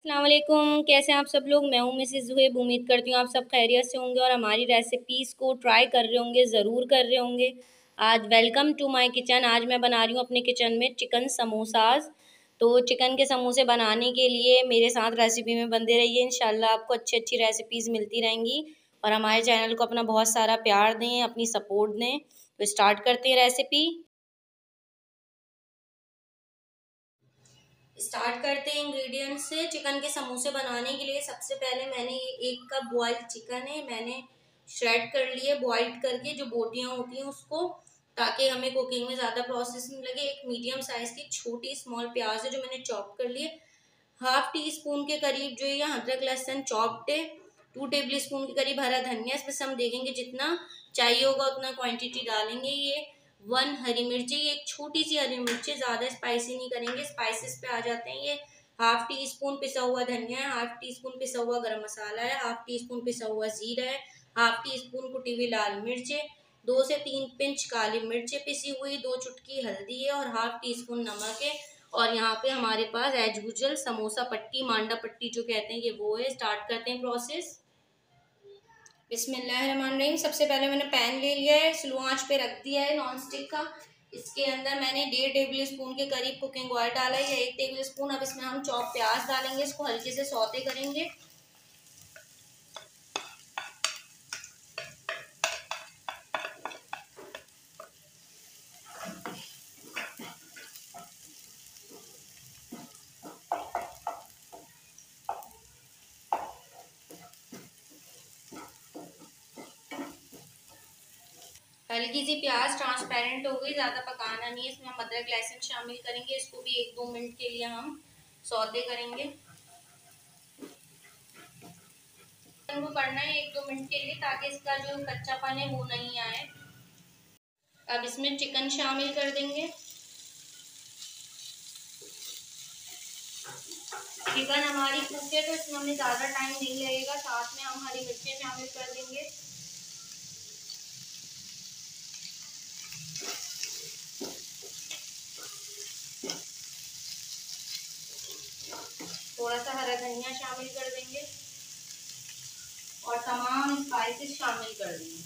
अस्सलामुअलैकुम, कैसे हैं आप सब लोग। मैं हूं मिसेस ज़ुहैब। उम्मीद करती हूँ आप सब खैरियत से होंगे और हमारी रेसिपीज़ को ट्राई कर रहे होंगे, ज़रूर कर रहे होंगे। आज वेलकम टू माय किचन। आज मैं बना रही हूँ अपने किचन में चिकन समोसाज। तो चिकन के समोसे बनाने के लिए मेरे साथ रेसिपी में बंदे रहिए। इंशाल्लाह आपको अच्छी अच्छी रेसिपीज़ मिलती रहेंगी और हमारे चैनल को अपना बहुत सारा प्यार दें, अपनी सपोर्ट दें। तो स्टार्ट करते हैं रेसिपी। स्टार्ट करते हैं इंग्रेडिएंट्स से। चिकन के समोसे बनाने के लिए सबसे पहले मैंने ये 1 कप बॉइल्ड चिकन है, मैंने श्रेड कर लिए बॉइल्ड करके, जो बोटियां होती हैं उसको, ताकि हमें कुकिंग में ज़्यादा प्रोसेस नहीं लगे। एक मीडियम साइज़ की छोटी स्मॉल प्याज है जो मैंने चॉप कर लिए। हाफ टी स्पून के करीब जो है अदरक लहसुन चॉप्ड है। 2 टेबल स्पून के करीब हरा धनिया, इसमें से हम देखेंगे जितना चाहिए होगा उतना क्वांटिटी डालेंगे। ये 1 हरी मिर्ची, एक छोटी सी हरी मिर्ची, ज़्यादा स्पाइसी नहीं करेंगे। स्पाइसेस पे आ जाते हैं। ये हाफ टी स्पून पिसा हुआ धनिया है, हाफ टी स्पून पिसा हुआ गरम मसाला है, हाफ टी स्पून पिसा हुआ जीरा है, हाफ टी स्पून कुटी हुई लाल मिर्च है, 2 से 3 पिंच काली मिर्च पिसी हुई, 2 चुटकी हल्दी है और हाफ टी स्पून नमक है। और यहाँ पे हमारे पास एज यूजुअल समोसा पट्टी, मांडा पट्टी जो कहते हैं, ये वो है। स्टार्ट करते हैं प्रोसेस। बिस्मिल्लाहिर्रहमानिर्रहीम। सबसे पहले मैंने पैन ले लिया है, स्लो आंच पे रख दिया है नॉन स्टिक का। इसके अंदर मैंने 1.5 टेबल स्पून के करीब कुकिंग ऑयल डाला है, 1 टेबल स्पून। अब इसमें हम चॉप प्याज डालेंगे, इसको हल्के से सौते करेंगे। हल्की सी प्याज ट्रांसपेरेंट हो गई, ज़्यादा पकाना नहीं है। इसमें हम अदरक लहसुन शामिल करेंगे, इसको भी 1-2 मिनट के लिए हम सौते करेंगे। इनको करना है 1-2 मिनट के लिए, ताकि इसका जो कच्चापन है वो नहीं आए। अब इसमें चिकन शामिल कर देंगे। चिकन हमारी कुक है तो इसमें हमें ज़्यादा टाइम नहीं लगेगा। साथ में हम हरी मिर्चें शामिल कर देंगे। थोड़ा सा हरा धनिया शामिल कर देंगे और तमाम स्पाइसेस शामिल कर देंगे।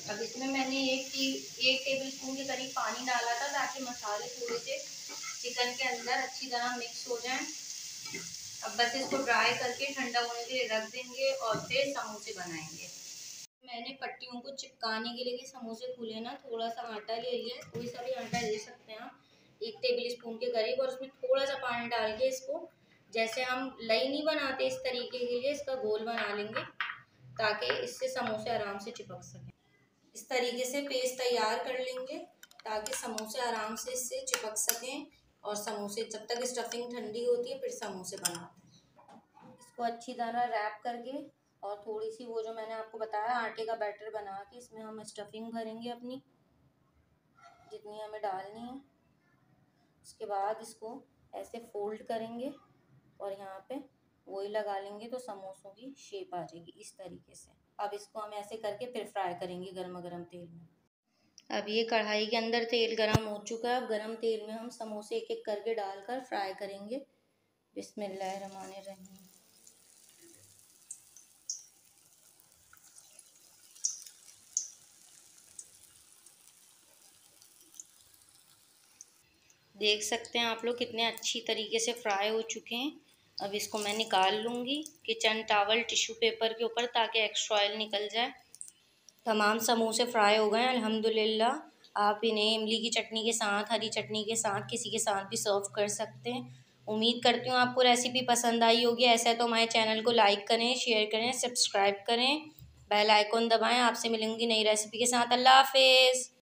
अब इसमें मैंने एक टेबल स्पून के करीब पानी डाला था, ताकि मसाले थोड़े से चिकन के अंदर अच्छी तरह मिक्स हो जाएं। अब बस इसको ड्राई करके ठंडा होने के लिए रख देंगे और फिर समोसे बनाएंगे। मैंने पट्टियों को चिपकाने के लिए, समोसे फूले ना, थोड़ा सा आटा ले लिया, कोई सा भी आटा ले सकते हैं आप, 1 टेबल स्पून के करीब। और उसमें थोड़ा सा पानी डाल के इसको, जैसे हम लई नहीं बनाते इस तरीके के लिए इसका घोल बना लेंगे, ताकि इससे समोसे आराम से चिपक सकें। इस तरीके से पेस्ट तैयार कर लेंगे ताकि समोसे आराम से इससे चिपक सकें। और समोसे जब तक स्टफिंग ठंडी होती है फिर समोसे बनाते हैं। इसको अच्छी तरह रैप करके और थोड़ी सी वो जो मैंने आपको बताया आटे का बैटर बना के, इसमें हम स्टफिंग भरेंगे अपनी, जितनी हमें डालनी है। उसके बाद इसको ऐसे फोल्ड करेंगे और यहाँ पे वही लगा लेंगे तो समोसों की शेप आ जाएगी इस तरीके से। अब इसको हम ऐसे करके फिर फ्राई करेंगे गर्मा गर्म तेल में। अब ये कढ़ाई के अंदर तेल गरम हो चुका है। अब गरम तेल में हम समोसे एक एक करके डालकर फ्राई करेंगे। बिस्मिल्लाहिर्रहमानिर्रहीम। देख सकते हैं आप लोग कितने अच्छी तरीके से फ्राई हो चुके हैं। अब इसको मैं निकाल लूँगी किचन टॉवल टिश्यू पेपर के ऊपर, ताकि एक्स्ट्रा ऑयल निकल जाए। तमाम समोसे फ्राई हो गए हैं अल्हम्दुलिल्लाह। आप इन्हें इमली की चटनी के साथ, हरी चटनी के साथ, किसी के साथ भी सर्व कर सकते हैं। उम्मीद करती हूँ आपको रेसिपी पसंद आई होगी। ऐसा है तो हमारे चैनल को लाइक करें, शेयर करें, सब्सक्राइब करें, बेल आइकॉन दबाएं। आपसे मिलूंगी नई रेसिपी के साथ। अल्लाह हाफिज़।